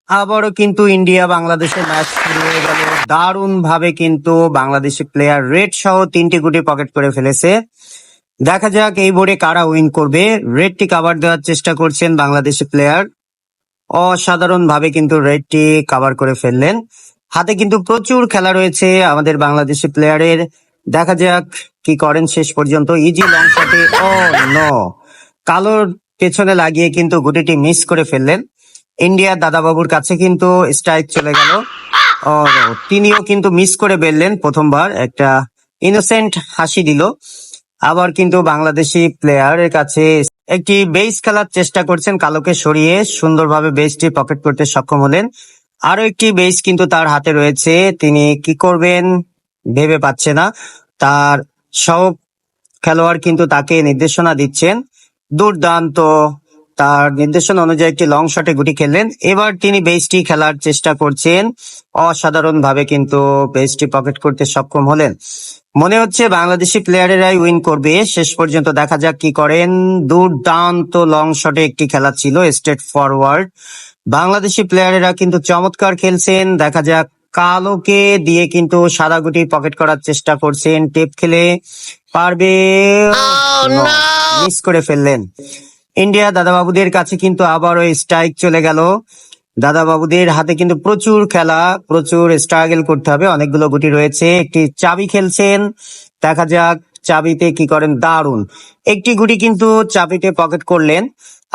আবারও কিন্তু ইন্ডিয়া বাংলাদেশের ম্যাচ শুরু হয়ে গেল। দারুণ ভাবে কিন্তু বাংলাদেশি প্লেয়ার রেড সহ 3টি গুটি পকেট করে ফেলেছে। দেখা যাক এই বোর্ডে কারা উইন করবে। রেডটি কাভার দেওয়ার চেষ্টা করছেন বাংলাদেশি প্লেয়ার, অসাধারণ ভাবে কিন্তু রেডটি কাভার করে ফেললেন। হাতে কিন্তু প্রচুর খেলা রয়েছে আমাদের বাংলাদেশি প্লেয়ারের। দেখা যাক কি করেন শেষ পর্যন্ত। ইজি লং শটে, ও নো, কালোর পেছনে লাগিয়ে কিন্তু গুটিটি মিস করে ফেললেন। ইন্ডিয়ার দাদাবাবুর কাছে কিন্তু স্ট্রাইক চলে গেল। ও no, তিনিও কিন্তু মিস করে ফেললেন। প্রথমবার একটা ইনোসেন্ট হাসি দিল। আবার কিন্তু বাংলাদেশি প্লেয়ারের কাছে একটি বেস খেলার চেষ্টা করছেন, কালোকে সরিয়ে সুন্দরভাবে বেসটি পকেট করতে সক্ষম হলেন। আরো একটি বেস কিন্তু তার হাতে রয়েছে, তিনি কি করবেন ভেবে পাচ্ছে না। তার সব খেলোয়াড় কিন্তু তাকে নির্দেশনা দিচ্ছেন। দুর্দান্ত, তার নির্দেশনা অনুযায়ী একটি লং শটে গুটি খেললেন। এবার তিনি বেসটি খেলার চেষ্টা করছেন, অসাধারণ ভাবে কিন্তু বেসটি পকেট করতে সক্ষম হলেন। মনে হচ্ছে বাংলাদেশি প্লেয়ারেরাই উইন করবে। শেষ পর্যন্ত দেখা যাক কি করেন। দুর্দান্ত লং শটে একটি খেলা ছিল, স্ট্রেট ফরওয়ার্ড। বাংলাদেশি প্লেয়ারেরা কিন্তু চমৎকার খেলছেন। দেখা যাক, কালোকে দিয়ে কিন্তু সাদা গুটি পকেট করার চেষ্টা করছেন। টেপ খেলে পারবে, মিস করে ফেললেন। ইন্ডিয়া দাদাবাবুদের কাছে কিন্তু আবারও স্ট্রাইক চলে গেল। দাদাবাবুদের হাতে কিন্তু প্রচুর খেলা, প্রচুর স্ট্রাগল করতে হবে, অনেকগুলো গুটি রয়েছে। একটি চাবি খেলছেন, দেখা যাক চাবিতে কি করেন। দারুণ একটি গুটি কিন্তু চাবিতে পকেট করলেন,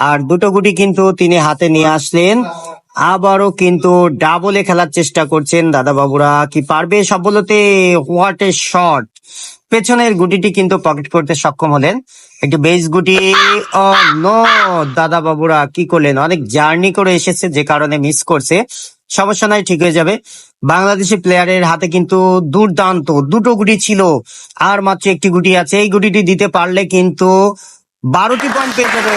আর দুটো গুটি কিন্তু তিনি হাতে নিয়ে আসলেন। আবারও কিন্তু ডাবলে খেলার চেষ্টা করছেন দাদাবাবুরা, কি পারবে সব বলতে। হোয়াট এ শট, পেছনের গুটিটি কিন্তু পকেট করতে সক্ষম হলেন। একটি বেস গুটি, ও নো, দাদা বাবুরা কি করলেন, অনেক জার্নি করে এসেছে যে কারণে মিস করছে। সমস্যা নাই, ঠিক হয়ে যাবে। বাংলাদেশি প্লেয়ারের হাতে কিন্তু দুর্দান্ত দুটো গুটি ছিল, আর মাত্র একটি গুটি আছে। এই গুটিটি দিতে পারলে কিন্তু 12টি পয়েন্ট পেয়ে যাবে।